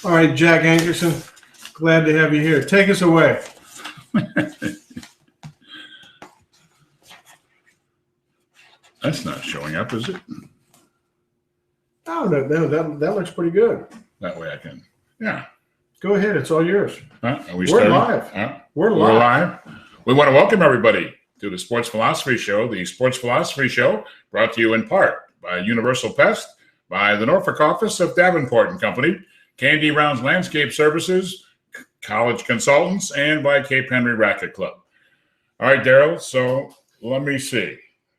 All right, Jack Ankerson, glad to have you here. Take us away. That's not showing up, is it? Oh, no, that looks pretty good. That way I can. Yeah. Go ahead. It's all yours. We're live. We're live. We want to welcome everybody to the Sports Philosophy Show. The Sports Philosophy Show brought to you in part by Universal Pest, by the Norfolk office of Davenport and Company, Candy Rounds Landscape Services, College Consultants, and by Cape Henry Racquet Club. All right, Darryl, so let me see.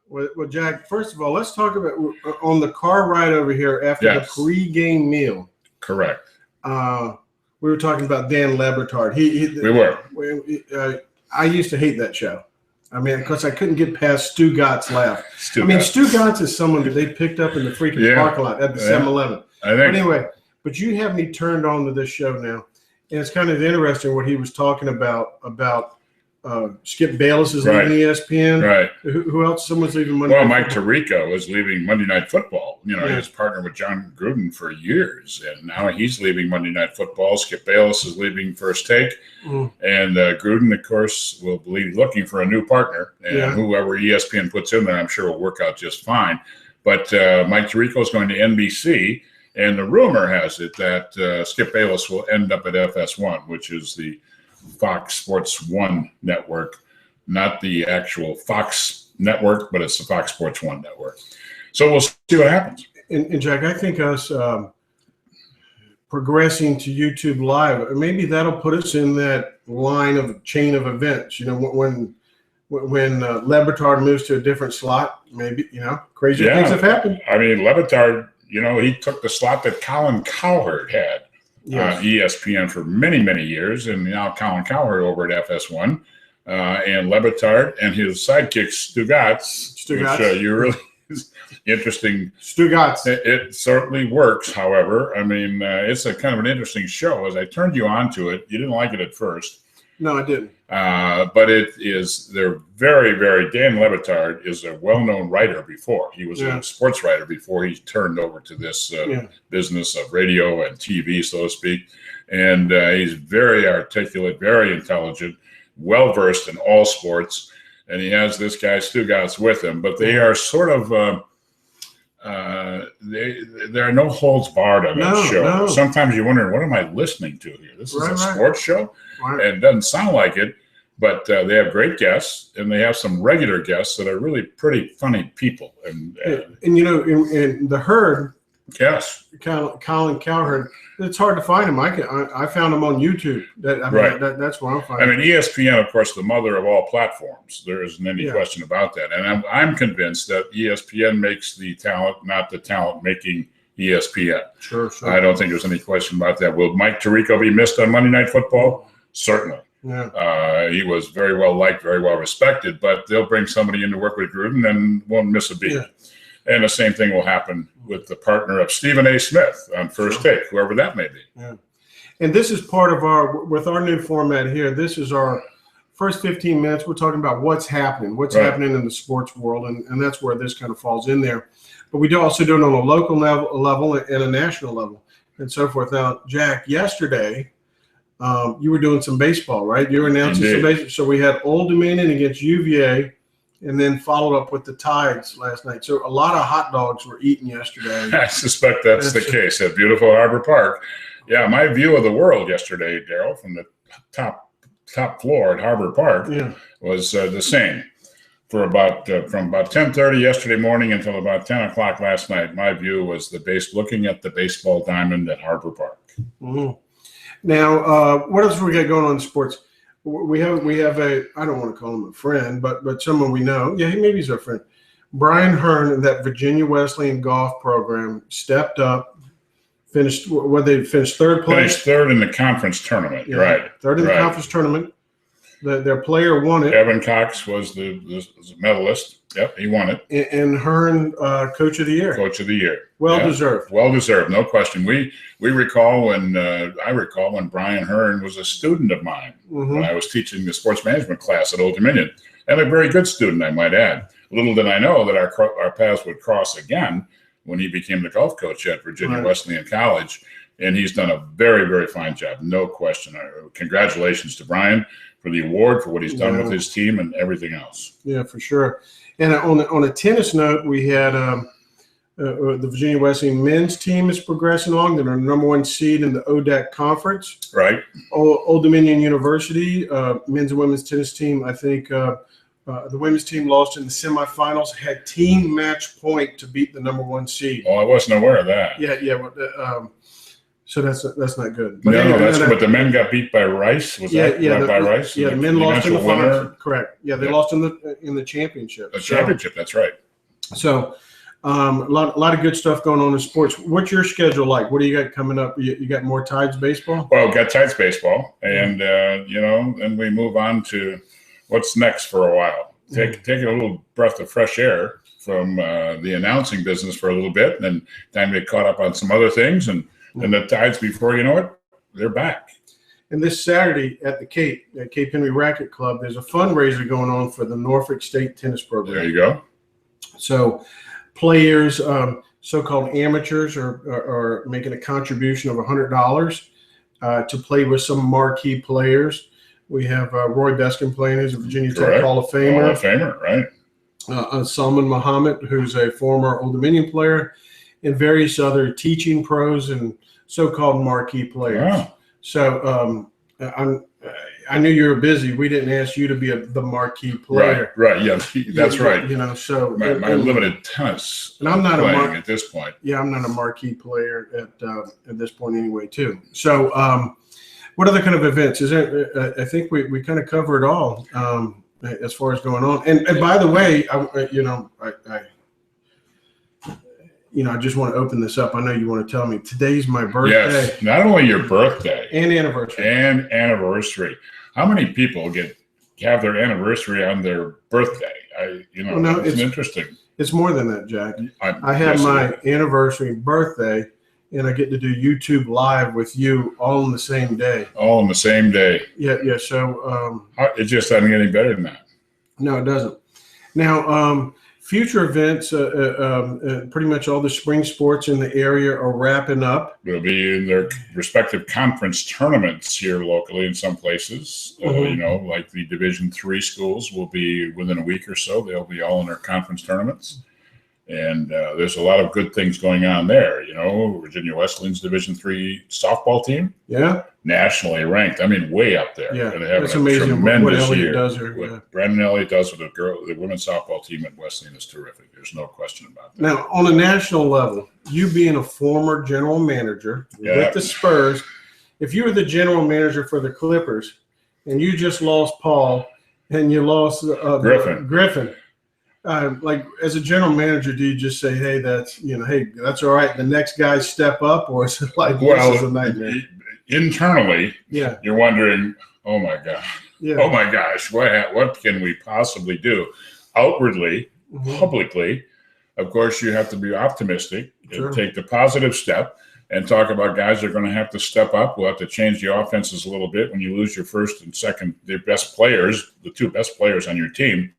Well, Jack, first of all, let's talk about on the car ride over here after the pre-game meal. Correct. We were talking about Dan Lebertard. We were. I used to hate that show. I mean, because I couldn't get past Stu Gott's laugh. Stu Gotts is someone that they picked up in the freaking parking lot at the 7-Eleven. But anyway, but you have me turned on to this show now. And it's kind of interesting what he was talking about Skip Bayless is leaving ESPN. Right. Who else? Someone's leaving Monday Night Mike Football. Tirico was leaving Monday Night Football. He was partnered with John Gruden for years, and now he's leaving Monday Night Football. Skip Bayless is leaving First Take, and Gruden, of course, will be looking for a new partner, and whoever ESPN puts in there, I'm sure will work out just fine. But Mike Tirico is going to NBC, and the rumor has it that Skip Bayless will end up at FS1, which is the Fox Sports 1 network, not the actual Fox network, but it's the Fox Sports 1 network. So we'll see what happens. And Jack, I think us progressing to YouTube Live, maybe that'll put us in that line of chain of events. When Lebertard moves to a different slot, maybe, crazy things have happened. I mean, Lebertard, he took the slot that Colin Cowherd had. ESPN for many, many years, and now Colin Cowherd over at FS1, and Lebertard and his sidekick Stu Gotts, which you really interesting. Stu Gotts. It certainly works. However, I mean, it's a kind of an interesting show. As I turned you on to it, you didn't like it at first. No, I didn't. But they're very, very, Dan Lebertard is a well-known writer before. He was a sports writer before he turned over to this business of radio and TV, so to speak. And he's very articulate, very intelligent, well-versed in all sports. And he has this guy, Stu Gotts, with him. But they are sort of, there are no holds barred on that show. No. Sometimes you wonder, what am I listening to here? This is a sports show? Right. And it doesn't sound like it, but they have great guests, and they have some regular guests that are really pretty funny people. And in the herd, Colin Cowherd, it's hard to find him. I found him on YouTube. That's where I'm finding. I mean, ESPN, of course, the mother of all platforms. There isn't any question about that. And I'm convinced that ESPN makes the talent, not the talent making ESPN. Sure. I don't think there's any question about that. Will Mike Tirico be missed on Monday Night Football? Certainly. Yeah. He was very well liked, very well respected, but they'll bring somebody in to work with Gruden and won't miss a beat. Yeah. And the same thing will happen with the partner of Stephen A. Smith on First Take, whoever that may be. Yeah. And this is part of with our new format here, this is our first 15 minutes. We're talking about what's happening in the sports world, and that's where this kind of falls in there. But we also do it on a local level and a national level and so forth. Now, Jack, yesterday, you were doing some baseball, right? You were announcing some baseball. So we had Old Dominion against UVA, and then followed up with the Tides last night. So a lot of hot dogs were eaten yesterday. I suspect that's the case at beautiful Harbor Park. Yeah, my view of the world yesterday, Darryl, from the top floor at Harbor Park was the same. For from about 10:30 yesterday morning until about 10 o'clock last night, my view was looking at the baseball diamond at Harbor Park. Mm-hmm. Now, what else we got going on in sports? We have a, I don't want to call him a friend, but someone we know. Yeah, maybe he's our friend. Brian Hearn in that Virginia Wesleyan golf program stepped up, finished third place. Finished third in the conference tournament, right. Third in the conference tournament. Their player won it. Evan Cox was the medalist. Yep, he won it. And Hearn, Coach of the Year. Coach of the Year. Well deserved. Well deserved, no question. We recall when Brian Hearn was a student of mine when I was teaching the sports management class at Old Dominion, and a very good student, I might add. Little did I know that our paths would cross again when he became the golf coach at Virginia Wesleyan College. and he's done a very, very fine job, no question. Congratulations to Brian for the award for what he's done with his team and everything else. Yeah, for sure. And on a tennis note, we had the Virginia Wesleyan men's team is progressing along. They're the #1 seed in the ODAC conference. Right. Old Dominion University men's and women's tennis team. I think the women's team lost in the semifinals. Had team match point to beat the #1 seed. Oh, I wasn't aware of that. Yeah. So that's not good. But but the men got beat by Rice. Was that by Rice? Yeah, the men lost in the finals. Correct. Yeah, they lost in the championship. The championship. That's right. So. A lot of good stuff going on in sports. What's your schedule like? What do you got coming up? You got more Tides baseball? Well, got Tides baseball, and then we move on to what's next for a while. Taking a little breath of fresh air from the announcing business for a little bit, and then time to get caught up on some other things, and the Tides, before you know it, they're back. And this Saturday at the Cape Henry Racquet Club, there's a fundraiser going on for the Norfolk State Tennis Program. There you go. So. Players, so-called amateurs, are making a contribution of $100 to play with some marquee players. We have Roy Beskin playing, who's a Virginia Tech Hall of Famer. Hall of Famer, right. Salman Muhammad, who's a former Old Dominion player, and various other teaching pros and so-called marquee players. Wow. So I knew you were busy. We didn't ask you to be the marquee player. Right. Yeah, that's right. So my limited tennis. And I'm not playing at this point. Yeah, I'm not a marquee player at this point anyway, too. So, what other kind of events is there? I think we kind of cover it all as far as going on. And by the way, I just want to open this up. I know you want to tell me today's my birthday. Yes, not only your birthday and anniversary. How many people have their anniversary on their birthday? It's interesting. It's more than that, Jack. I have my anniversary, birthday, and I get to do YouTube Live with you all on the same day. All on the same day. Yeah. So it just doesn't get any better than that. No, it doesn't. Now, future events, pretty much all the spring sports in the area are wrapping up. They'll be in their respective conference tournaments here locally in some places. Like the Division III schools will be within a week or so. They'll be all in their conference tournaments. And there's a lot of good things going on there. Virginia Wesleyan's Division III softball team. Yeah. Nationally ranked. I mean, way up there. Yeah. That's amazing. Tremendous what year. does here. What Brandon Elliott does with the women's softball team at Wesleyan is terrific. There's no question about that. Now, on a national level, you being a former general manager with the Spurs, if you were the general manager for the Clippers and you just lost Paul and you lost Griffin. Like as a general manager, do you just say, "Hey, that's all right"? The next guy step up, or is it like this is a nightmare? Internally, you're wondering, "Oh my God, oh my gosh, what can we possibly do?" Outwardly, publicly, of course, you have to be optimistic and take the positive step and talk about guys that are going to have to step up. We'll have to change the offenses a little bit when you lose your first and second, the best players, the two best players on your team.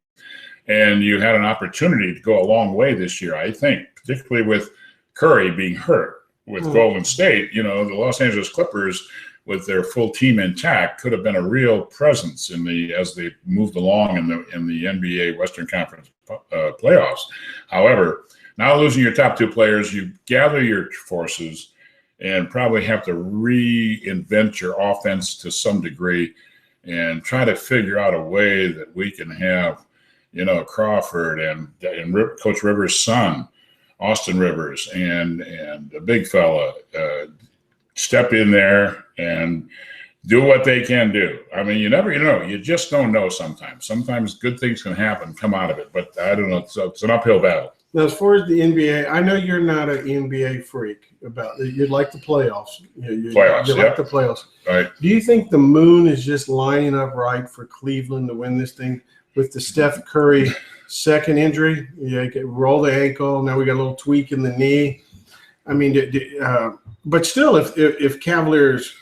And you had an opportunity to go a long way this year, I think, particularly with Curry being hurt with Golden State. The Los Angeles Clippers, with their full team intact, could have been a real presence as they moved along in the NBA Western Conference playoffs. However, now losing your top two players, you gather your forces and probably have to reinvent your offense to some degree and try to figure out a way that we can have Crawford and Coach Rivers' son, Austin Rivers, and the big fella step in there and do what they can do. I mean, you never know. You just don't know sometimes. Sometimes good things can happen, come out of it. But I don't know. So it's an uphill battle. Now, as far as the NBA, I know you're not an NBA freak. You'd like the playoffs. You like the playoffs. Right. Do you think the moon is just lining up right for Cleveland to win this thing? With the Steph Curry second injury, you can roll the ankle. Now we got a little tweak in the knee. I mean, but still, if Cavaliers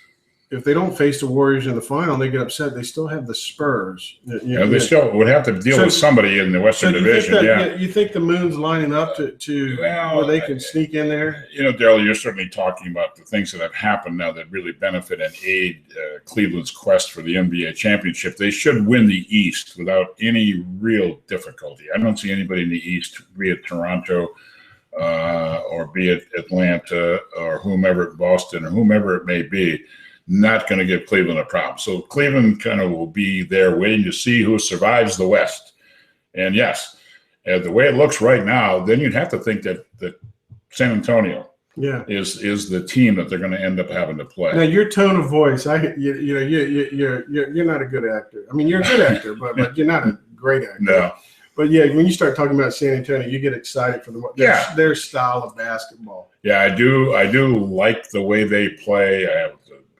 if they don't face the Warriors in the final, they get upset. They still have the Spurs. They still would have to deal with somebody in the Western Division. You think the Moon's lining up to where they can sneak in there? Darryl, you're certainly talking about the things that have happened now that really benefit and aid Cleveland's quest for the NBA championship. They should win the East without any real difficulty. I don't see anybody in the East, be it Toronto or be it Atlanta or whomever, Boston or whomever it may be, not going to give Cleveland a problem. So Cleveland kind of will be there waiting to see who survives the West. And yes, the way it looks right now, then you'd have to think that San Antonio is the team that they're going to end up having to play. Now, your tone of voice, you're not a good actor. I mean, you're a good actor, but you're not a great actor. No. But yeah, when you start talking about San Antonio, you get excited for their style of basketball. Yeah, I do like the way they play. I have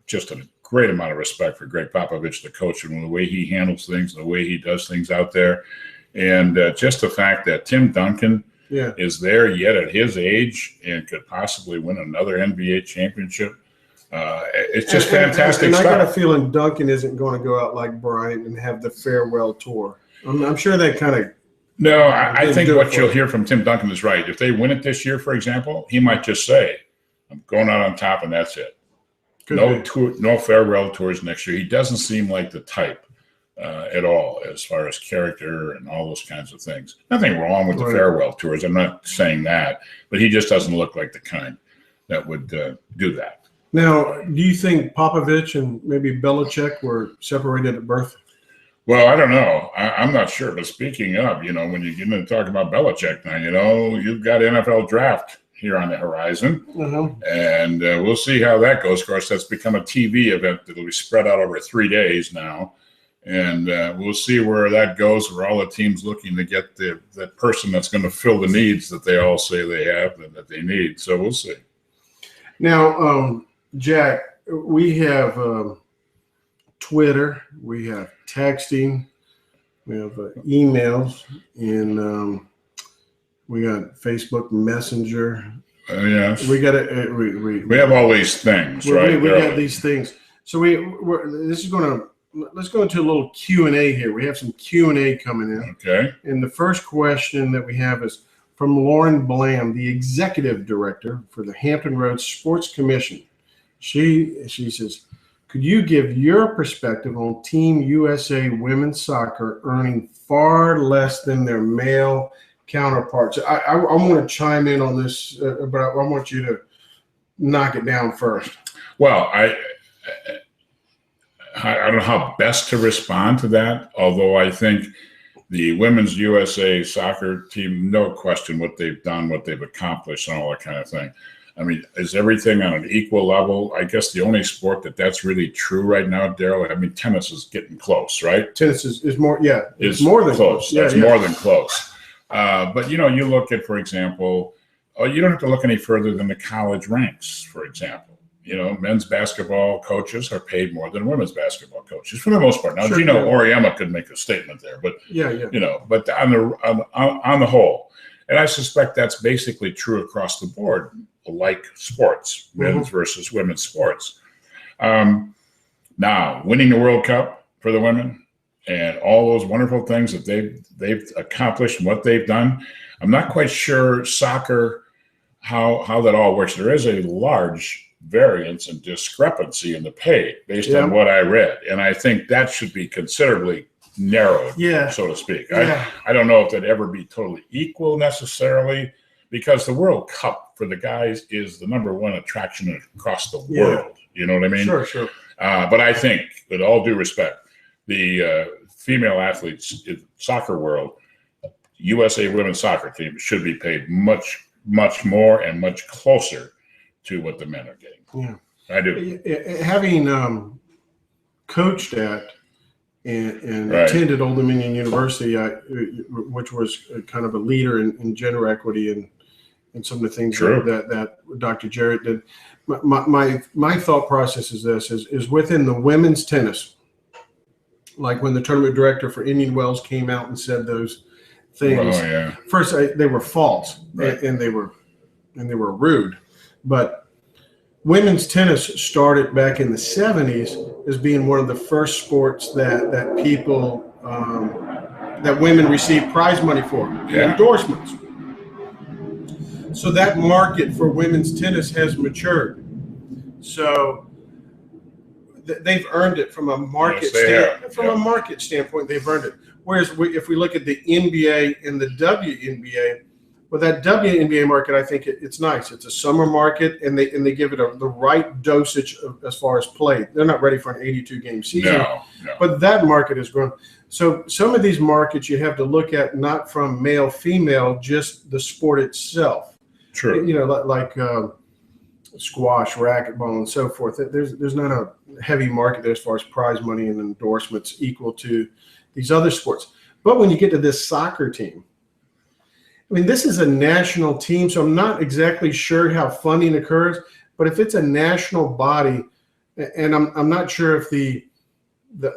just a great amount of respect for Greg Popovich, the coach, and the way he handles things, the way he does things out there. And just the fact that Tim Duncan is there yet at his age and could possibly win another NBA championship. It's just fantastic stuff. I got a feeling Duncan isn't going to go out like Bryant and have the farewell tour. I'm sure that kind of – No, I think what you'll hear from Tim Duncan is right. If they win it this year, for example, he might just say, I'm going out on top and that's it. No farewell tours next year. He doesn't seem like the type at all as far as character and all those kinds of things. Nothing wrong with the farewell tours. I'm not saying that, but he just doesn't look like the kind that would do that. Now, do you think Popovich and maybe Belichick were separated at birth? Well, I don't know. I'm not sure. But speaking of, when you get into talking about Belichick now, you've got NFL draft here on the horizon. And we'll see how that goes. Of course, that's become a TV event that will be spread out over 3 days now. And we'll see where that goes, where all the teams looking to get that person that's going to fill the needs that they all say they have and that they need. So we'll see. Now, Jack, we have Twitter, we have texting, we have emails, and we got Facebook Messenger. Yes. We got we have all these things, right? We got these things. So let's go into a little Q&A here. We have some Q&A coming in. Okay. And the first question that we have is from Lauren Blam, the executive director for the Hampton Roads Sports Commission. She says, could you give your perspective on Team USA women's soccer earning far less than their male counterparts? I want to chime in on this, but I want you to knock it down first. Well, I don't know how best to respond to that, although I think the women's USA soccer team, no question what they've done, what they've accomplished, and all that kind of thing. I mean, is everything on an equal level? I guess the only sport that's really true right now, Darryl, I mean, tennis is getting close, right? Tennis is more, it's more than close. That's more than close. But, you look at, for example, you don't have to look any further than the college ranks, for example. Men's basketball coaches are paid more than women's basketball coaches for the most part. Now, sure, Gino Auriemma could make a statement there, but but on the whole, and I suspect that's basically true across the board, like sports, men's versus women's sports. Now, winning the World Cup for the women and all those wonderful things that they've accomplished and what they've done, I'm not quite sure soccer how that all works. There is a large variance and discrepancy in the pay based on what I read. And I think that should be considerably narrowed, so to speak. I don't know if that'd ever be totally equal necessarily, because the World Cup for the guys is the number one attraction across the world. You know what I mean? Sure. But I think, with all due respect, the female athletes in soccer world, USA women's soccer team should be paid much, much more and much closer to what the men are getting. Yeah, I do. Having coached at and attended Old Dominion University, which was kind of a leader in gender equity and some of the things that Dr. Jarrett did. My thought process is this: is within the women's tennis, like when the tournament director for Indian Wells came out and said those things. Oh, yeah. First, they were false and they were rude. But women's tennis started back in the 70s as being one of the first sports that people that women received prize money for, endorsements. So that market for women's tennis has matured. So they've earned it from a market a market standpoint. They've earned it. Whereas if we look at the NBA and the WNBA, well, that WNBA market, I think it's nice. It's a summer market, and they give it the right dosage as far as play. They're not ready for an 82-game season, but that market has grown. So some of these markets you have to look at not from male, female, just the sport itself. True. You know, like squash, racquetball, and so forth. There's not a heavy market there as far as prize money and endorsements equal to these other sports. But when you get to this soccer team, I mean, this is a national team, so I'm not exactly sure how funding occurs. But if it's a national body, and I'm not sure if the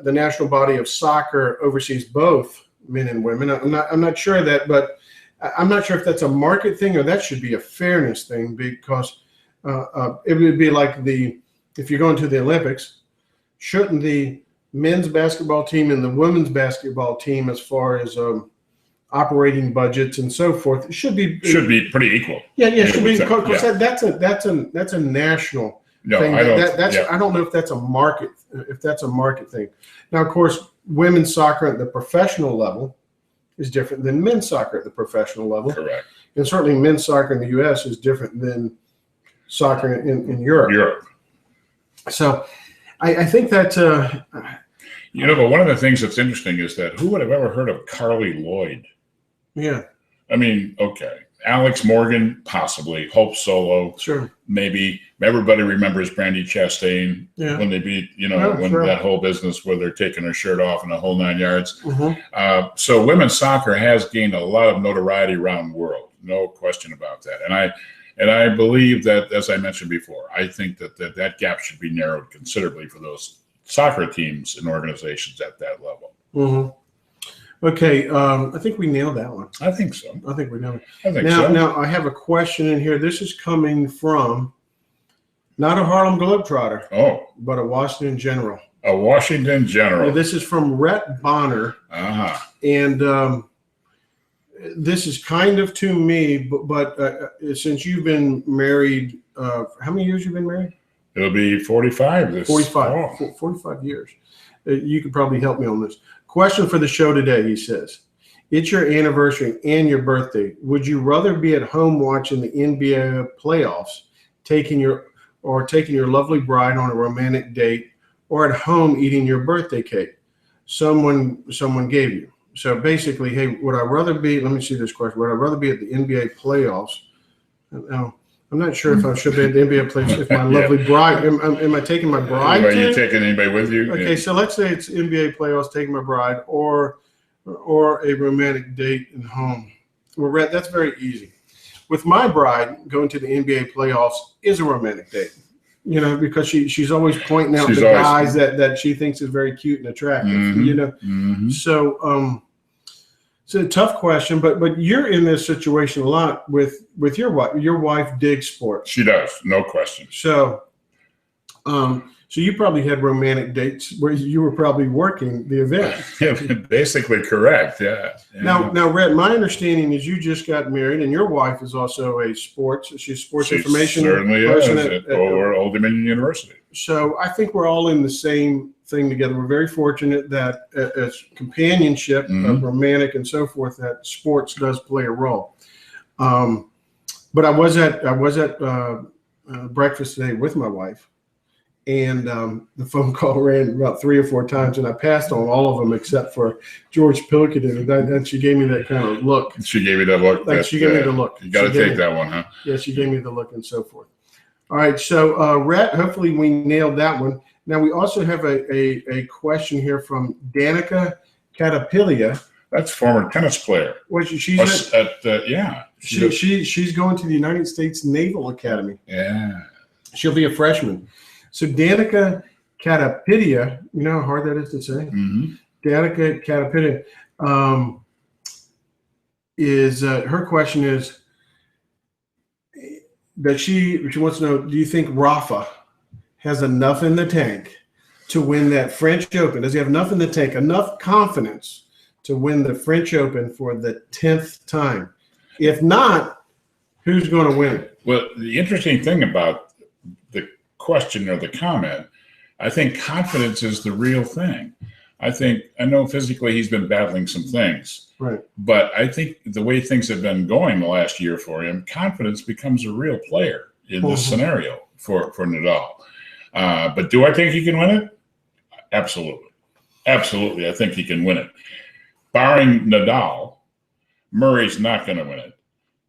national body of soccer oversees both men and women. I'm not sure of that, but I'm not sure if that's a market thing or that should be a fairness thing, because it would be like if you're going to the Olympics, shouldn't the men's basketball team and the women's basketball team, as far as operating budgets and so forth, should be pretty equal. Yeah, should be. Because that's a national thing. I don't know if that's a market thing. Now, of course, women's soccer at the professional level is different than men's soccer at the professional level. Correct. And certainly men's soccer in the U.S. is different than soccer in Europe. So I think that but one of the things that's interesting is that who would have ever heard of Carly Lloyd? Yeah. I mean, okay. Alex Morgan, possibly. Hope Solo. Sure. Maybe. Everybody remembers Brandy Chastain when they beat, that whole business where they're taking her shirt off and the whole 9 yards. Mm-hmm. So women's soccer has gained a lot of notoriety around the world. No question about that. And I believe that, as I mentioned before, I think that gap should be narrowed considerably for those soccer teams and organizations at that level. Mm-hmm. Okay, I think we nailed that one. I think so. I think we nailed it. I think so. Now, I have a question in here. This is coming from not a Harlem Globetrotter, but a Washington General. A Washington General. This is from Rhett Bonner. Uh-huh. And this is kind of to me, but since you've been married, how many years you've been married? It'll be 45 45 years. You could probably help me on this. Question for the show today, he says. It's your anniversary and your birthday. Would you rather be at home watching the NBA playoffs, taking your lovely bride on a romantic date, or at home eating your birthday cake someone gave you? So basically, hey, would I rather be, let me see this question, would I rather be at the NBA playoffs? Now, I'm not sure if I should be at the NBA playoffs if my lovely bride, am I taking my bride? Are you taking anybody with you? Okay, so let's say it's NBA playoffs, taking my bride, or a romantic date at home. Well, that's very easy. With my bride, going to the NBA playoffs is a romantic date. Because she's always pointing out the guys that she thinks is very cute and attractive. Mm-hmm. So it's a tough question, but you're in this situation a lot with your wife. Your wife digs sports. She does, no question. So you probably had romantic dates where you were probably working the event. Basically correct, yeah. Now, Rhett, my understanding is you just got married, and your wife is also she's sports information person at Old Dominion University. So I think we're all in the same thing together. We're very fortunate that as companionship, romantic and so forth, that sports does play a role. But I was at breakfast today with my wife. And the phone call ran about 3 or 4 times, and I passed on all of them except for George Pilkington, and she gave me that kind of look. She gave me that look. She gave me the look. You got to take that one, huh? Yeah, she gave me the look and so forth. All right, so Rhett, hopefully we nailed that one. Now we also have a question here from Danica Catapilia. That's former tennis player. Well, she's going to the United States Naval Academy. Yeah. She'll be a freshman. So Danica Catapilia, you know how hard that is to say? Mm-hmm. Danica Catapilia her question is, that she wants to know, do you think Rafa has enough in the tank to win that French Open? Does he have enough in the tank, enough confidence to win the French Open for the 10th time? If not, who's going to win it? Well, the interesting thing about the question or the comment, I think confidence is the real thing. I know physically he's been battling some things, right? But I think the way things have been going the last year for him, confidence becomes a real player in this scenario for Nadal. But do I think he can win it? Absolutely. Absolutely. I think he can win it. Barring Nadal, Murray's not going to win it.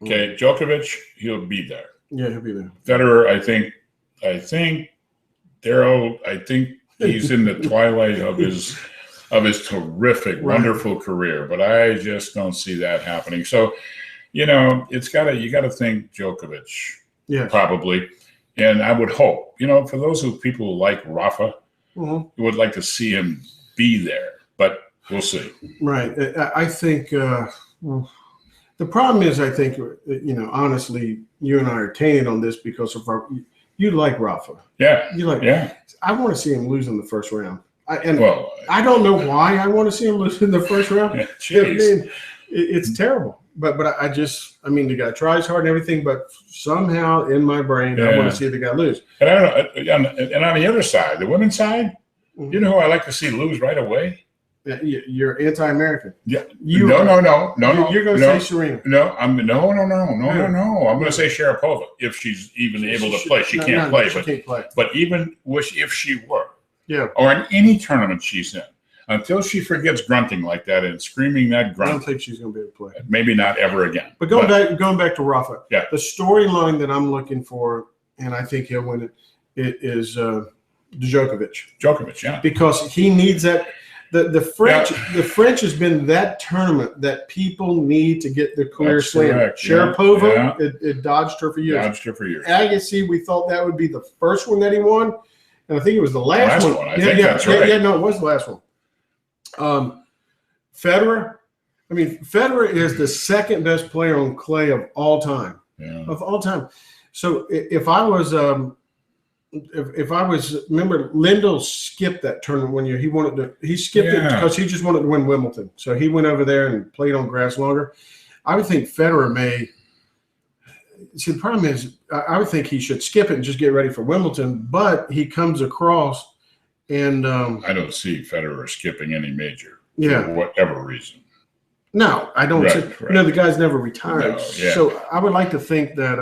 Okay. Djokovic, he'll be there. Yeah, he'll be there. Federer, I think Darryl, I think he's in the twilight of his terrific, wonderful career, but I just don't see that happening. So, you got to think Djokovic, probably. And I would hope, for those people who like Rafa, would like to see him be there, but we'll see. Right. I think the problem is, I think, honestly, you and I are tainted on this because of you like Rafa. Yeah. I want to see him lose in the first round. I don't know why I want to see him lose in the first round. It's terrible. But the guy tries hard and everything, but somehow in my brain, I want to see the guy lose. And I don't know. And on the other side, the women's side, you know who I like to see lose right away? Yeah, you're anti-American. Yeah. No. You're going to say Serena. No. I'm going to say Sharapova if she's even able to play. She can't play. But even if she were, or in any tournament she's in, until she forgets grunting like that and screaming that grunt, I don't think she's going to be able to play. Maybe not ever again. But going back to Rafa, the storyline that I'm looking for, and I think he'll win it is Djokovic. Yeah. Because he needs that. The French has been that tournament that people need to get their career slammed. Sharapova, it dodged her for years. Agassi, we thought that would be the first one that he won, and I think it was the last one. I think that's right. No, it was the last one. Federer. Federer is the second best player on clay of all time. Yeah. Of all time. So if I was remember Lendl skipped that tournament one year. He skipped it because he just wanted to win Wimbledon. So he went over there and played on grass longer. I would think Federer may. See, the problem is, I would think he should skip it and just get ready for Wimbledon. But he comes across, and I don't see Federer skipping any major for whatever reason. No, I don't. The guy's never retired. So I would like to think that.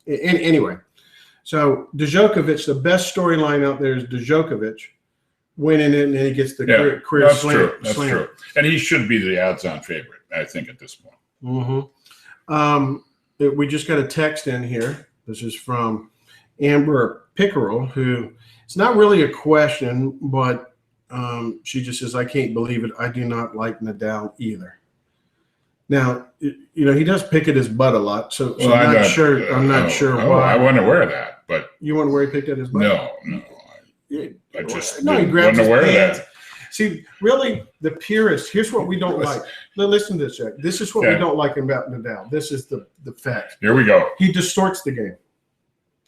Anyway. So Djokovic, the best storyline out there is Djokovic winning it, and then he gets the career slam. That's true. And he should be the odds-on favorite, I think, at this point. We just got a text in here. This is from Amber Pickerel, who it's not really a question, but she just says, "I can't believe it. I do not like Nadal either." Now, he does pick at his butt a lot, so I'm not sure. I'm not sure why. I wasn't aware of that, but you weren't aware he picked at his butt. No. I just he grabbed his wasn't aware of pants. that. See, really, the purists. Here's what we don't like. Now, listen to this, Jack. This is what we don't like about Nadal. This is the fact. Here we go. He distorts the game.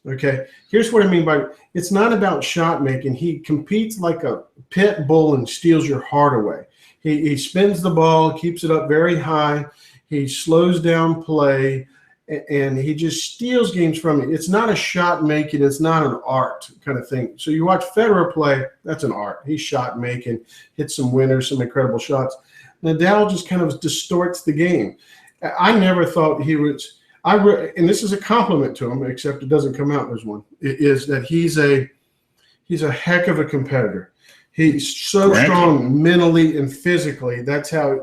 Okay. Here's what I mean by it's not about shot making. He competes like a pit bull and steals your heart away. He spins the ball, keeps it up very high. He slows down play, and he just steals games from you. It's not a shot making. It's not an art kind of thing. So you watch Federer play, that's an art. He's shot making, hits some winners, some incredible shots. Nadal just kind of distorts the game. I never thought he was and this is a compliment to him, except it doesn't come out as one, is that he's a heck of a competitor. He's so strong mentally and physically. That's how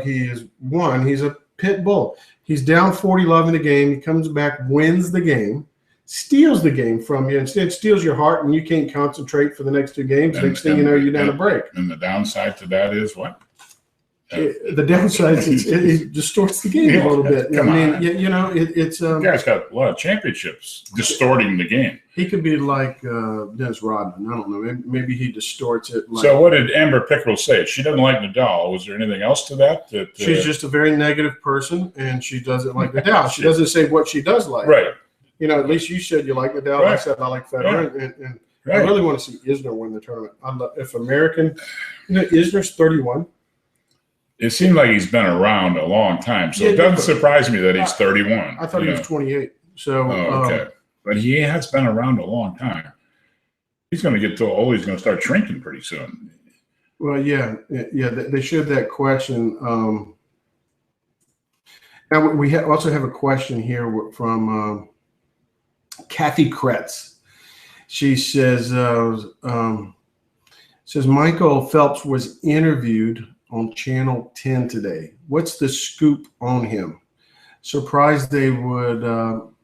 he is won. He's a pit bull. He's down 40-love in the game. He comes back, wins the game, steals the game from you, instead steals your heart, and you can't concentrate for the next two games. Next thing you know, you're down a break. And the downside to that is what? The downside is it distorts the game a little bit. It's the guy's got a lot of championships distorting the game. He could be like Dennis Rodman. I don't know. Maybe he distorts it. So what did Amber Pickerel say? She doesn't like Nadal. Was there anything else to that? She's just a very negative person, and she doesn't like Nadal. She doesn't say what she does like. Right. at least you said you like Nadal. Right. I said I like Federer, and I Right. really want to see Isner win the tournament. If American, Isner's 31. It seemed like he's been around a long time, so it doesn't surprise me that he's 31. I thought he was 28. So, okay, but he has been around a long time. He's going to get so old, he's going to start shrinking pretty soon. Well, yeah. They showed that question. Now we also have a question here from Kathy Kretz. She says, Michael Phelps was interviewed on Channel 10 today. What's the scoop on him? Surprised they would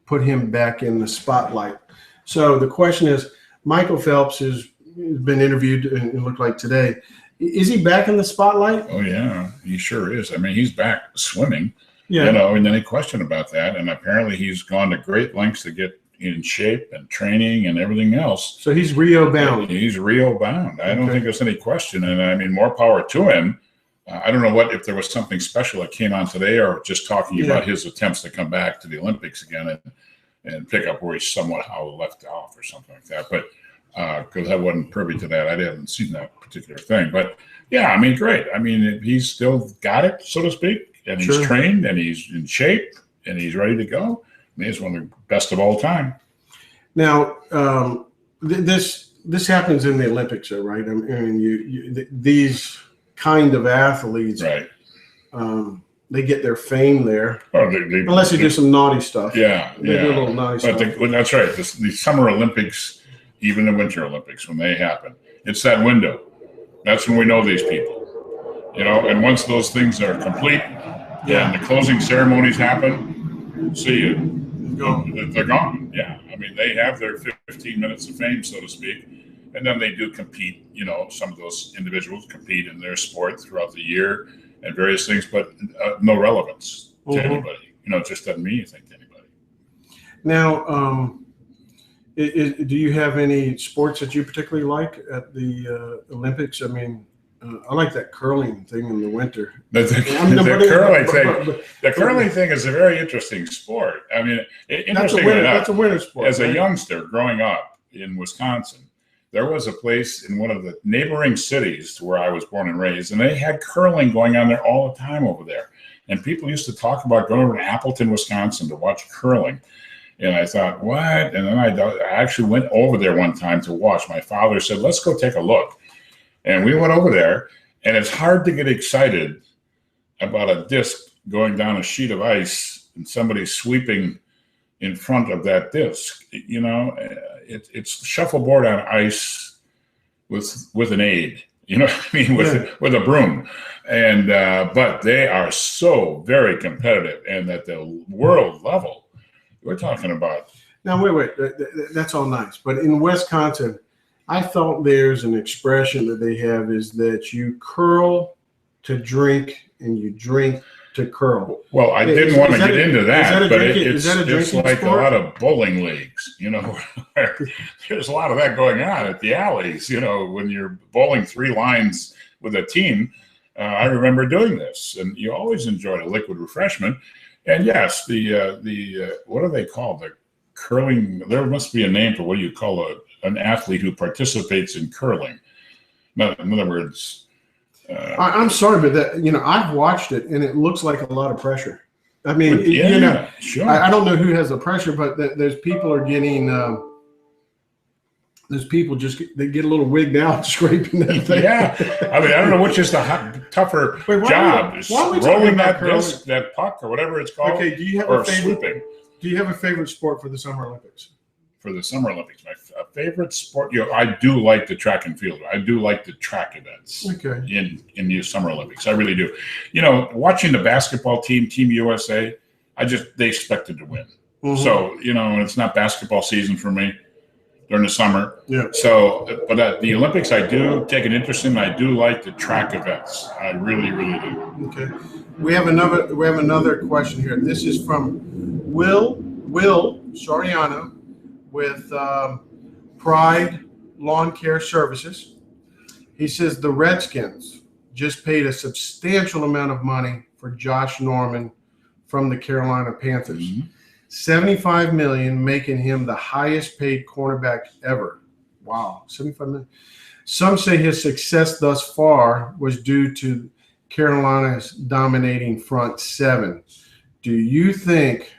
put him back in the spotlight. So the question is, Michael Phelps has been interviewed and it looked like today. Is he back in the spotlight? Oh, yeah, he sure is. I mean, he's back swimming, Yeah. and any question about that. And apparently he's gone to great lengths to get in shape and training and everything else. So he's Rio bound. He's Rio bound. I don't think there's any question. And I mean, more power to him. I don't know if there was something special that came on today or just talking about his attempts to come back to the Olympics again and pick up where he somewhat left off or something like that. But because I wasn't privy to that, I hadn't seen that particular thing. But yeah, I mean, great. I mean, he's still got it, so to speak, and he's trained and he's in shape and he's ready to go. I mean, he's one of the best of all time. Now, this happens in the Olympics, though, right? I mean, these kind of athletes, right? They get their fame there, unless they do some naughty stuff. Yeah, they do a little naughty stuff. That's right. The Summer Olympics, even the Winter Olympics, when they happen, it's that window. That's when we know these people, And once those things are complete, and the closing ceremonies happen, see you. They're gone. Yeah, I mean, they have their 15 minutes of fame, so to speak. And then they do compete, some of those individuals compete in their sport throughout the year and various things, but no relevance to anybody. It just doesn't mean anything to anybody. Now, do you have any sports that you particularly like at the Olympics? I mean, I like that curling thing in the winter. The curling thing is a very interesting sport. I mean, that's a winter sport. As a youngster growing up in Wisconsin, there was a place in one of the neighboring cities to where I was born and raised, and they had curling going on there all the time over there. And people used to talk about going over to Appleton, Wisconsin to watch curling. And I thought, what? And then I actually went over there one time to watch. My father said, let's go take a look. And we went over there, and it's hard to get excited about a disc going down a sheet of ice and somebody sweeping in front of that disc. It's shuffleboard on ice with an aid. You know what I mean? With a broom. And but they are so very competitive, and at the world level, we're talking about. Now wait, that's all nice, but in Wisconsin, I thought there's an expression that they have is that you curl to drink and you drink to curl. Well, I didn't want to get into that, but it's like sport? A lot of bowling leagues, there's a lot of that going on at the alleys, when you're bowling 3 lines with a team. I remember doing this, and you always enjoyed a liquid refreshment. And yes, the what are they called? The curling, there must be a name for what you call an athlete who participates in curling. In other words, I'm sorry, but that I've watched it and it looks like a lot of pressure. I mean, sure. I don't know who has the pressure, but there's people are getting. There's people they get a little wigged out scraping that thing. Yeah, I mean, I don't know which is the tougher job. Why are we rolling that disc, that puck, or whatever it's called. Okay, do you have a favorite? Do you have a favorite sport for the Summer Olympics? For the Summer Olympics, my favorite sport, I do like the track and field. I do like the track events in the Summer Olympics. I really do. Watching the basketball team, Team USA, they expected to win. Mm-hmm. So, and it's not basketball season for me during the summer. Yeah. So, but the Olympics, I do take an interest in. I do like the track events. I really, really do. Okay. We have another question here. This is from Will Soriano with Pride Lawn Care Services. He says the Redskins just paid a substantial amount of money for Josh Norman from the Carolina Panthers. Mm-hmm. $75 million, making him the highest paid cornerback ever. Wow, $75 million. Some say his success thus far was due to Carolina's dominating front seven. Do you think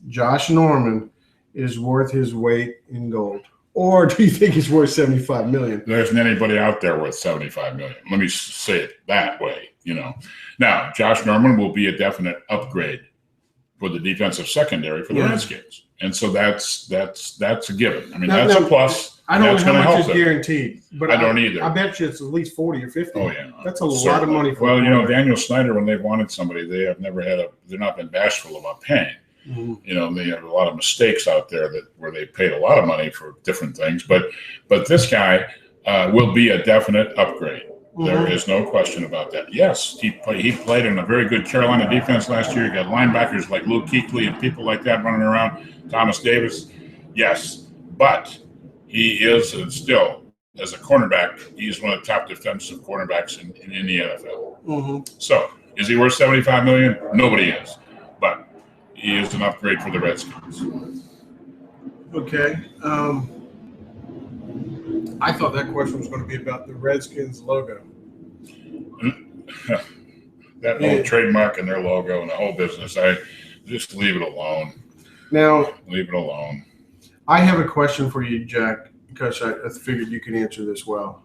Josh Norman is worth his weight in gold? Or do you think he's worth $75 million? There isn't anybody out there worth $75 million. Let me say it that way, Now, Josh Norman will be a definite upgrade for the defensive secondary for the Redskins. And so that's a given. I mean, that's a plus. I don't know how much is guaranteed, but I don't either. I bet you it's at least 40 or 50. Oh yeah, that's a lot of money for. Well, Daniel Snyder, when they've wanted somebody, they've not been bashful about paying. Mm-hmm. They have a lot of mistakes out there where they paid a lot of money for different things, but this guy will be a definite upgrade. Mm-hmm. There is no question about that. Yes, he played in a very good Carolina defense last year. You got linebackers like Luke Kuechly and people like that running around. Thomas Davis, yes, but he is still, as a cornerback, he's one of the top defensive cornerbacks in the NFL. Mm-hmm. So, is he worth $75 million? Nobody is, but he is an upgrade for the Redskins. Okay. I thought that question was going to be about the Redskins logo. That whole trademark and their logo and the whole business, I just leave it alone. Now, leave it alone. I have a question for you, Jack, because I figured you could answer this well.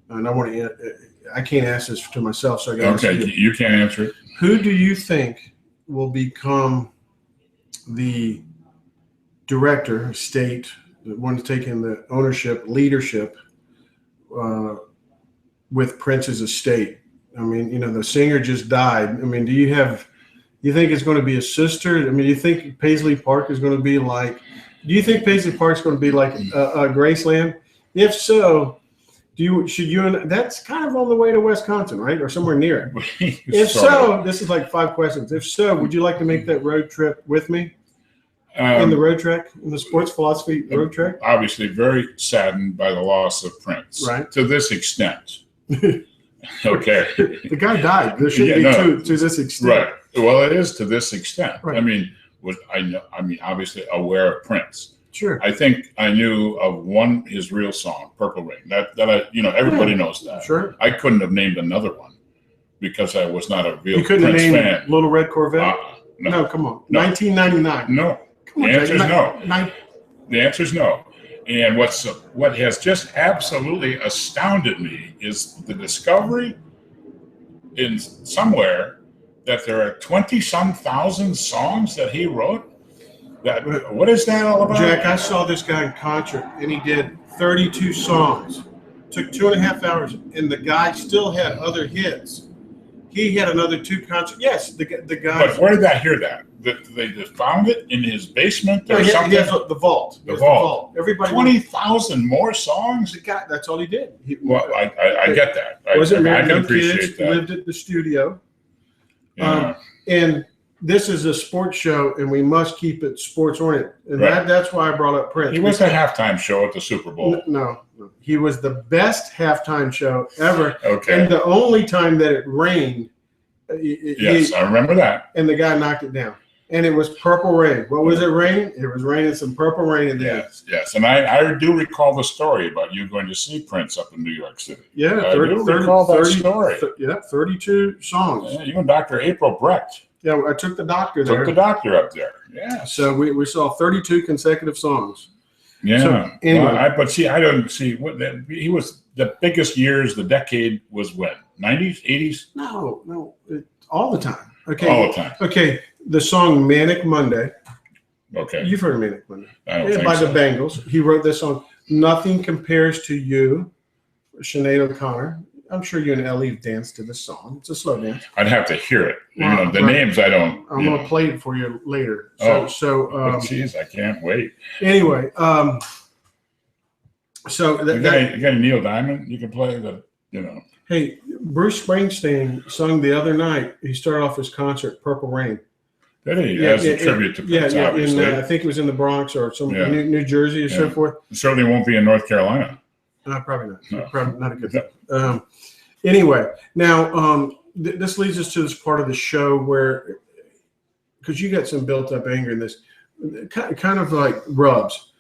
And I can't ask this to myself, so I got to ask you. You can't answer it. Who do you think will become the director, state, the one taking the leadership with Prince's estate? I mean, the singer just died. I mean, do you think it's going to be a sister? I mean, do you think Paisley Park is going to be like? Do you think Paisley Park is going to be like Graceland? If so, that's kind of on the way to Wisconsin, right, or somewhere near it. If so, this is like 5 questions. If so, would you like to make that road trip with me? In the road trek, in the sports philosophy road trek? Obviously, very saddened by the loss of Prince. Right. To this extent. Okay. The guy died. There should be to this extent. Right. Well, it is to this extent. Right. I mean, obviously aware of Prince. Sure. I think I knew of his real song, Purple Rain. That everybody knows that. Sure. I couldn't have named another one because I was not a real You couldn't Prince have named fan. Little Red Corvette? No, come on. No. 1999. No. Come on, the answer is no. The answer is no. And what has just absolutely astounded me is the discovery in somewhere that there are 20-some thousand songs that he wrote. What is that all about? Jack, I saw this guy in concert, and he did 32 songs. Took 2.5 hours, and the guy still had other hits. He had another 2 concerts. Yes, the guy. But where did I hear that? They found it in his basement or something? He has the vault. The vault. Everybody 20,000 more songs? The guy, that's all he did. I get that. I can appreciate that. Lived at the studio. Yeah. And this is a sports show, and we must keep it sports oriented. And that's why I brought up Prince. He was the halftime show at the Super Bowl. No. He was the best halftime show ever. Okay. And the only time that it rained. Yes, I remember that. And the guy knocked it down. And it was Purple Rain. What was it raining? It was raining some Purple Rain in there. Yes. And I do recall the story about you going to see Prince up in New York City. Yeah, I do recall that story. 32 songs. Yeah, you and Dr. April Brecht. Yeah, I took the doctor there. Took the doctor up there. Yeah. So we saw 32 consecutive songs. Yeah. So, anyway. But see, I don't see he was the biggest years. The decade was when 90s, 80s. No, all the time. Okay. All the time. Okay. The song Manic Monday. Okay. You've heard of Manic Monday. I don't think by so. the Bangles. He wrote this song. Nothing Compares to You. Sinead O'Connor. I'm sure you and Ellie have danced to this song. It's a slow dance. I'd have to hear it. The names I don't. I'm going to play it for you later. Geez, I can't wait. Anyway, you got any Neil Diamond you can play Hey, Bruce Springsteen sung the other night. He started off his concert, Purple Rain. Did he? As a tribute to Prince, obviously. I think it was in the Bronx or New Jersey or so forth. It certainly won't be in North Carolina. Probably not. No. Probably not a good thing. Anyway, now this leads us to this part of the show where, because you got some built-up anger in this, kind of like rubs.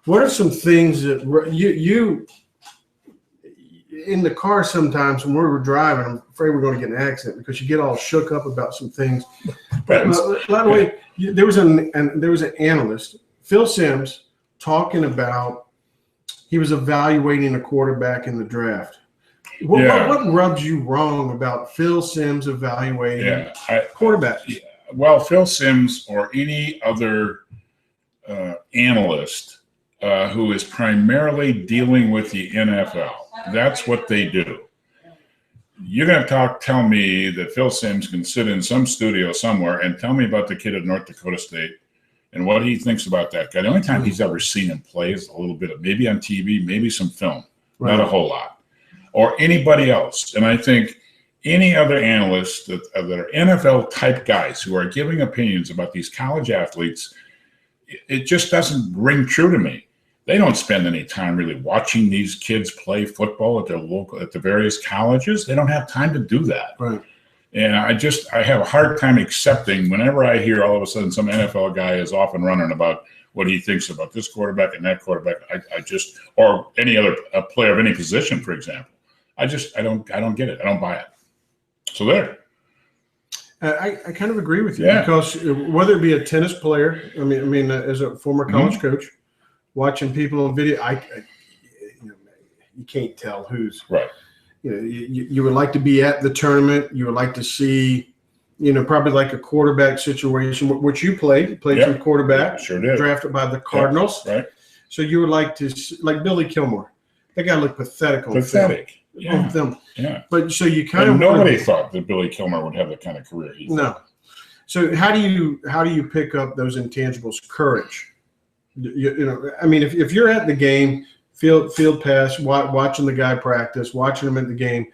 What are some things that you in the car sometimes when we were driving? I'm afraid we're going to get in an accident because you get all shook up about some things. By the way, there was an analyst, Phil Simms, talking about he was evaluating a quarterback in the draft. What rubs you wrong about Phil Simms evaluating quarterback? Well, Phil Simms or any other analyst who is primarily dealing with the NFL, that's what they do. You're going to tell me that Phil Simms can sit in some studio somewhere and tell me about the kid at North Dakota State and what he thinks about that guy. The only time he's ever seen him play is a little bit of maybe on TV, maybe some film, not a whole lot. Or anybody else. And I think any other analysts that are NFL-type guys who are giving opinions about these college athletes, it just doesn't ring true to me. They don't spend any time really watching these kids play football at the various colleges. They don't have time to do that. Right. And I have a hard time accepting whenever I hear all of a sudden some NFL guy is off and running about what he thinks about this quarterback and that quarterback. Or any other player of any position, for example. I don't get it. I don't buy it. So there. I kind of agree with you because whether it be a tennis player, I mean, as a former college coach, watching people on video, you can't tell who's right. You would like to be at the tournament. You would like to see, probably like a quarterback situation, which you played some quarterback, sure did. Drafted by the Cardinals. Right. So you would like to see, like Billy Kilmore. That guy looked pathetic on film. Yeah. But so you kind of nobody thought that Billy Kilmer would have the kind of career he did. No. So how do you pick up those intangibles? Courage. I mean, if you're at the game, field pass, watching the guy practice, watching him at the game,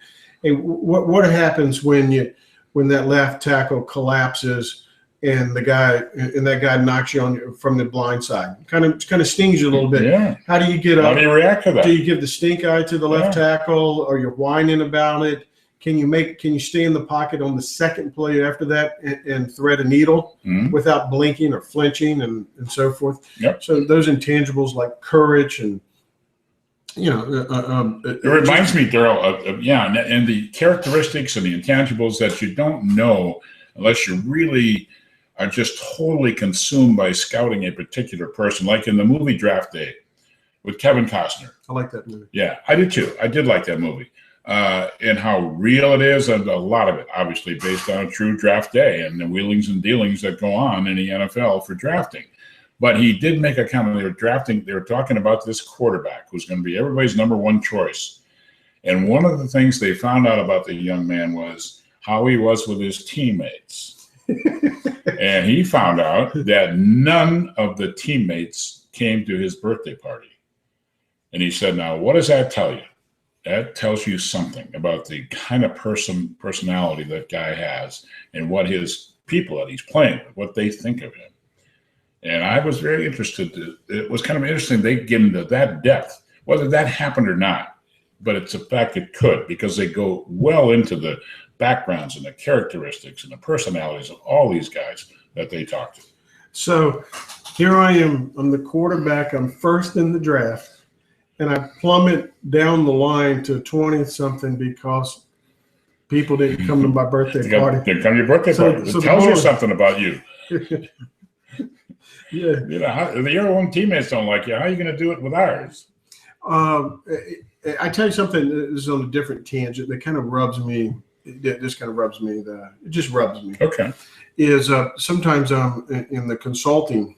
hey, what happens when that left tackle collapses and that guy knocks you from the blind side? Kind of stings you a little bit. Yeah. How do you get up? How do you react to that? Do you give the stink eye to the left tackle, or you're whining about it? Can you stay in the pocket on the second play after that and thread a needle without blinking or flinching and so forth? Yep. So those intangibles like courage and it reminds me, Darryl, of and the characteristics and the intangibles that you don't know unless you really are just totally consumed by scouting a particular person, like in the movie Draft Day with Kevin Costner. I like that movie. Yeah, I did too. I did like that movie. And how real it is, and a lot of it obviously based on a true draft day and the wheelings and dealings that go on in the NFL for drafting. But he did make a comment. They were talking about this quarterback who's going to be everybody's number one choice. And one of the things they found out about the young man was how he was with his teammates. And he found out that none of the teammates came to his birthday party. And he said, now, what does that tell you? That tells you something about the kind of personality that guy has and what his people that he's playing with, what they think of him. And I was very interested. It was kind of interesting they get into that depth, whether that happened or not. But it's a fact it could, because they go well into the backgrounds and the characteristics and the personalities of all these guys that they talk to. So here I am. I'm the quarterback. I'm first in the draft. And I plummet down the line to 20-something because people didn't come to my birthday party. Didn't come to your birthday party. It tells you something about you. Yeah. Your own teammates don't like you. How are you going to do it with ours? I tell you something. This is on a different tangent that kind of rubs me. It just rubs me. Okay. Is sometimes in the consulting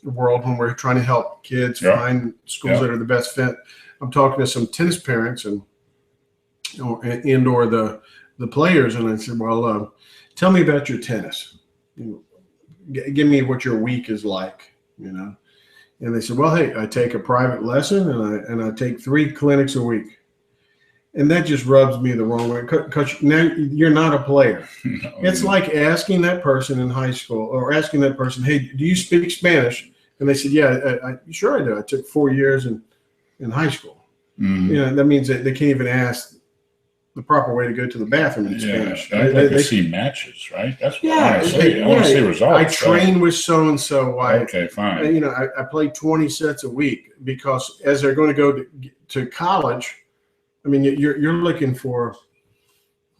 world when we're trying to help kids find schools that are the best fit. I'm talking to some tennis parents and the players, and I said, well, tell me about your tennis. Give me what your week is like, And they said, well, hey, I take a private lesson and I take 3 clinics a week. And that just rubs me the wrong way because now you're not a player. No, it's like asking that person in high school or asking that person, hey, do you speak Spanish? And they said, yeah, sure I do. I took 4 years in high school. Mm-hmm. That means that they can't even ask the proper way to go to the bathroom in Spanish. I'd like to see matches, right? That's what I want to see. I want to see results. I train with so-and-so. Okay, fine. I play 20 sets a week because as they're going to go to college, I mean, you're looking for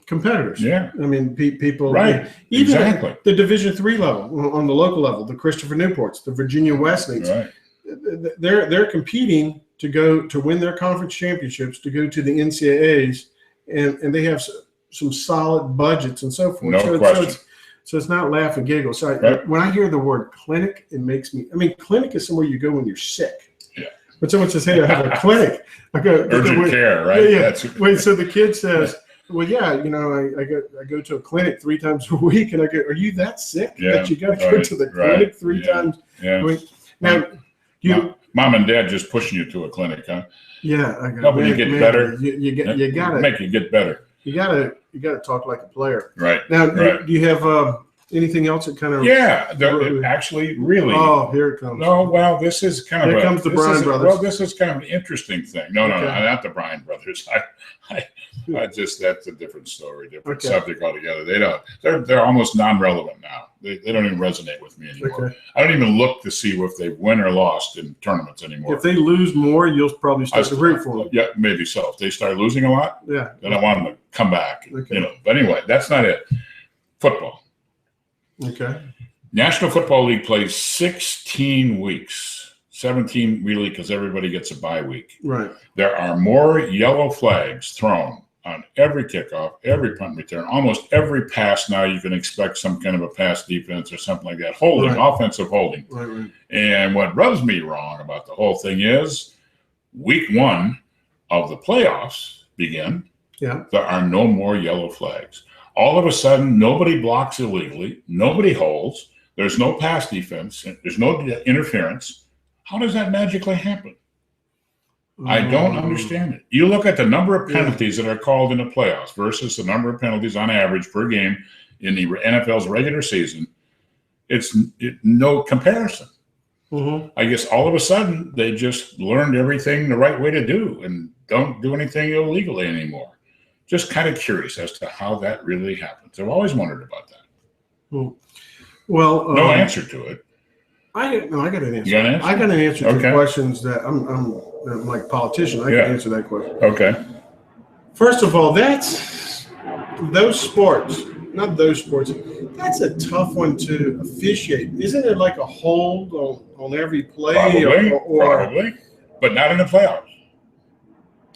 competitors. Yeah. I mean, people. Right. Even exactly. at the Division III level, on the local level, the Christopher Newports, the Virginia Wesleys, Right. they're competing to go to win their conference championships, to go to the NCAAs, and they have some solid budgets and so forth. No question. So it's not laugh and giggle. So Right. when I hear the word clinic, it makes me. I mean, clinic is somewhere you go when you're sick. Yeah. When someone says, "Hey, I have a clinic," I go, urgent care, right? Yeah. Wait. So the kid says, "Well, yeah, I go to a clinic 3 times a week," and I go, "Are you that sick that you got to go to the clinic 3 times?" Yeah. Now, Mom and Dad just pushing you to a clinic, huh? Yeah, helping you get better. You gotta make you get better. You gotta talk like a player. Right. Now, right. do you have anything else that kind of? Yeah, actually, really. Oh, here it comes. No, well, this is kind of. Here comes the Bryan brothers. Well, this is kind of an interesting thing. No, not the Bryan brothers. I just that's a different story, different subject altogether. They're almost non-relevant now. They don't even resonate with me anymore. Okay. I don't even look to see if they win or lost in tournaments anymore. If they lose more, you'll probably start to root for them. Yeah, maybe so. If they start losing a lot, then I want them to come back. But anyway, that's not it. Football. Okay. National Football League plays 16 weeks. 17 really because everybody gets a bye week. Right. There are more yellow flags thrown on every kickoff, every punt return, almost every pass. Now you can expect some kind of a pass defense or something like that. Holding, offensive holding. Right. And what rubs me wrong about the whole thing is week 1 of the playoffs begin. Yeah. There are no more yellow flags. All of a sudden, nobody blocks illegally. Nobody holds. There's no pass defense. There's no interference. How does that magically happen? I don't understand it. You look at the number of penalties that are called in the playoffs versus the number of penalties on average per game in the NFL's regular season. It's no comparison. Mm-hmm. I guess all of a sudden they just learned everything the right way to do and don't do anything illegally anymore. Just kind of curious as to how that really happens. I've always wondered about that. Well, no answer to it. I got an answer. You got an answer? I got an answer to questions that I'm like a politician. I can answer that question. Okay. First of all, that's those sports, not those sports. That's a tough one to officiate. Isn't it like a hold on every play? Probably, but not in the playoffs.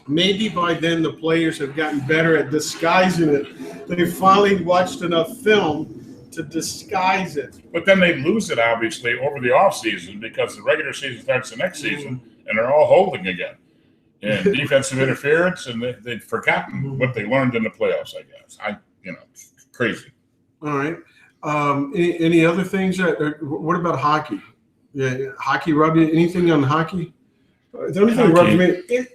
Maybe by then the players have gotten better at disguising it. They've finally watched enough film to disguise it. But then they lose it, obviously, over the offseason because the regular season starts the next season and they're all holding again. And defensive interference, and they've forgotten what they learned in the playoffs, I guess. It's crazy. All right. Any other things? What about hockey? Yeah, hockey rub you? Anything on hockey? The only thing rubs me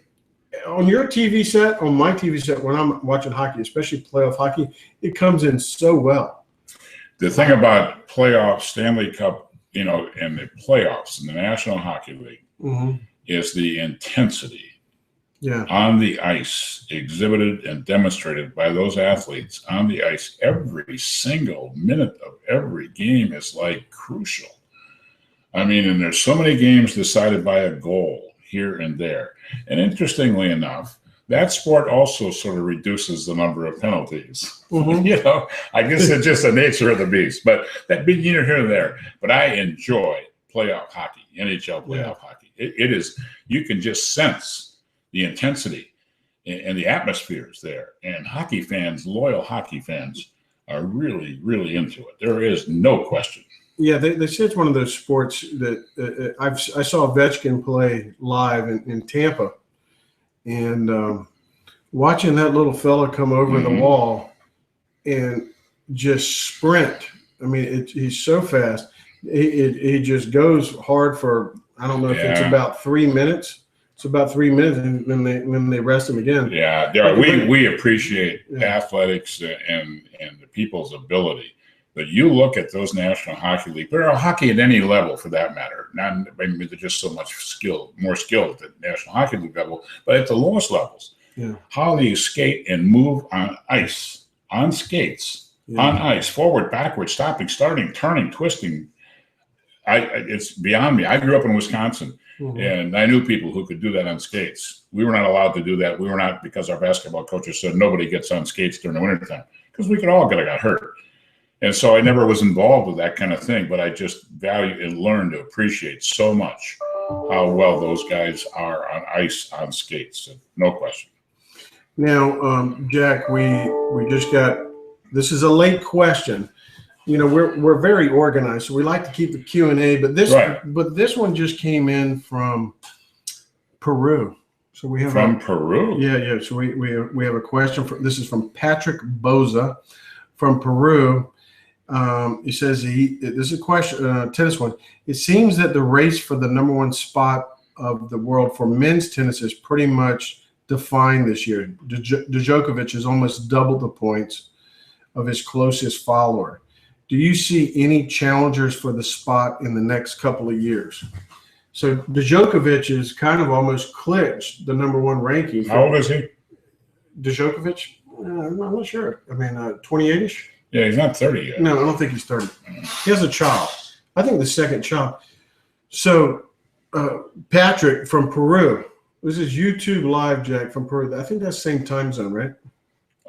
on your TV set, on my TV set, when I'm watching hockey, especially playoff hockey, it comes in so well. The thing about playoff Stanley Cup, and the playoffs in the National Hockey League is the intensity on the ice exhibited and demonstrated by those athletes on the ice. Every single minute of every game is like crucial. I mean, and there's so many games decided by a goal here and there. And interestingly enough, that sport also sort of reduces the number of penalties. I guess it's just the nature of the beast. But that being here and there. But I enjoy playoff hockey, NHL playoff hockey. It is, you can just sense the intensity and the atmospheres there. And hockey fans, loyal hockey fans, are really, really into it. There is no question. Yeah, they say it's one of those sports that I saw Ovechkin play live in Tampa. And watching that little fella come over the wall and just sprint. I mean, he's so fast. He just goes hard for, I don't know if it's about 3 minutes. It's about 3 minutes, and then they rest him again. Yeah, Darryl, we appreciate athletics and the people's ability. But you look at those National Hockey League, or hockey at any level for that matter. Not, I mean, there's just so much skill, more skill at the National Hockey League level, but at the lowest levels, Yeah. How do you skate and move on ice, on skates, on ice, forward, backward, stopping, starting, turning, twisting? It's beyond me. I grew up in Wisconsin, and I knew people who could do that on skates. We were not allowed to do that. We were not, because our basketball coaches said nobody gets on skates during the wintertime, because we could all got hurt. And so I never was involved with that kind of thing, but I just value and learn to appreciate so much how well those guys are on ice, on skates. No question. Now, Jack, we just got, this is a late question. You know, we're very organized, so we like to keep the Q&A, but this one just came in from Peru. So we have Peru. Yeah. So we have a question this is from Patrick Boza from Peru. He says this is a question, tennis one. It seems that the race for the #1 spot of the world for men's tennis is pretty much defined this year. Djokovic has almost doubled the points of his closest follower. Do you see any challengers for the spot in the next couple of years? So Djokovic is kind of almost clinched the #1 ranking. How old is he? Djokovic? I'm not sure. I mean, 28-ish? Yeah, he's not 30 yet. No, I don't think he's 30. He has a child. I think the second child. So Patrick from Peru. This is YouTube Live, Jack, from Peru. I think that's the same time zone, right?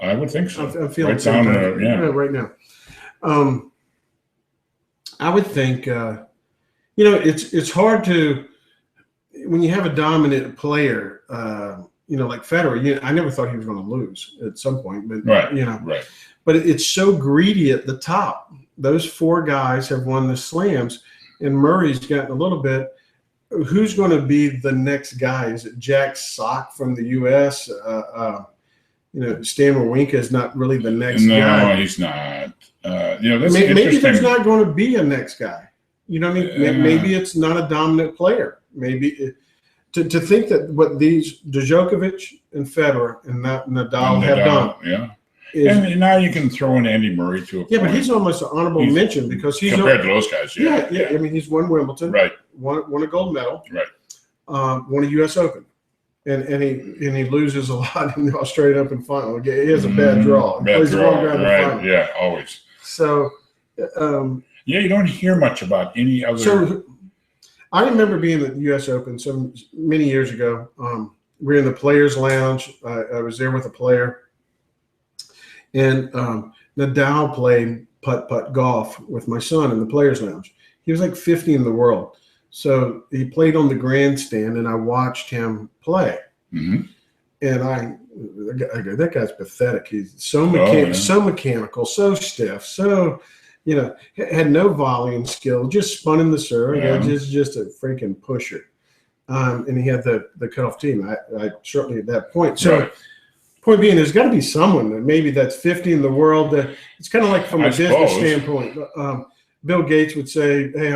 I would think so. I'm feeling right down there, right now. I would think, it's hard to, when you have a dominant player, like Federer. I never thought he was going to lose at some point, but but it's so greedy at the top. Those 4 guys have won the slams, and Murray's gotten a little bit. Who's going to be the next guy? Is it Jack Sock from the U.S.? Stan Wawrinka is not really the next guy. No, he's not. Maybe there's not going to be a next guy. You know what I mean? Maybe it's not a dominant player. Maybe to think that what these Djokovic and Federer and Nadal have done. Yeah. And now you can throw in Andy Murray to a point. Yeah, but he's almost an honourable mention because he's compared to those guys. Yeah. I mean, he's won Wimbledon. Right. Won a gold medal. Right. Won a U.S. Open. And he loses a lot in the Australian Open final. He has a bad draw. Bad draw. Right. Yeah, always. So, you don't hear much about any other. So, I remember being at the U.S. Open so many years ago. We were in the Players' Lounge. I was there with a player, and Nadal played putt-putt golf with my son in the Players' Lounge. He was like 50 in the world. So he played on the grandstand, and I watched him play. Mm-hmm. And I go, that guy's pathetic. He's so mechanical, so stiff, so had no volleying skill, just spun in the serve. Yeah. Just a freaking pusher. And he had the cutoff team. I certainly at that point. So point being, there's got to be someone that maybe that's 50 in the world. That it's kind of like from a business standpoint. Bill Gates would say, "Hey,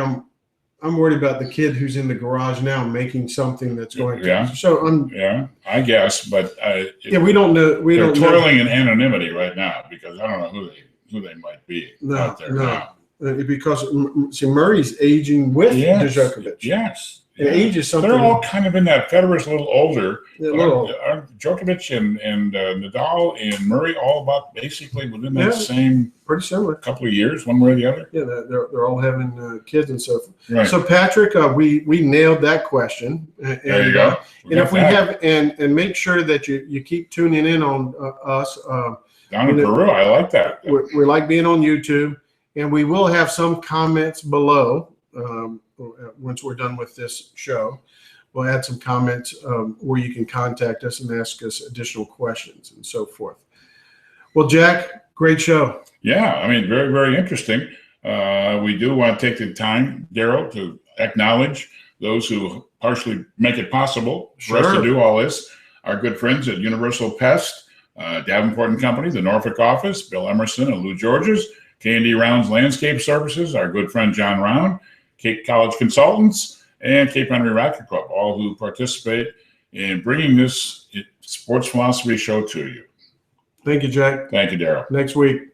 I'm worried about the kid who's in the garage now making something that's going to." Yeah. So I guess, but we don't know. They're toiling in anonymity right now because I don't know who they might be out there now. Because Murray's aging with Djokovic. Yes. And age is something. They're all kind of in that. Federer's a little older. Djokovic and Nadal and Murray all about basically within that same pretty similar couple of years, one way or the other. Yeah, they're all having kids and so forth. Right. So Patrick, we nailed that question. There you go. And if we have and make sure that you keep tuning in on us. Down in Peru, I like that. We like being on YouTube, and we will have some comments below. Once we're done with this show, we'll add some comments where you can contact us and ask us additional questions and so forth. Well, Jack, great show. Yeah, I mean, very, very interesting. We do want to take the time, Darryl, to acknowledge those who partially make it possible for us to do all this. Our good friends at Universal Pest, Davenport and Company, the Norfolk office, Bill Emerson and Lou Georges, K&D Rounds Landscape Services, our good friend John Round, Cape College Consultants, and Cape Henry Racket Club, all who participate in bringing this sports philosophy show to you. Thank you, Jack. Thank you, Darryl. Next week.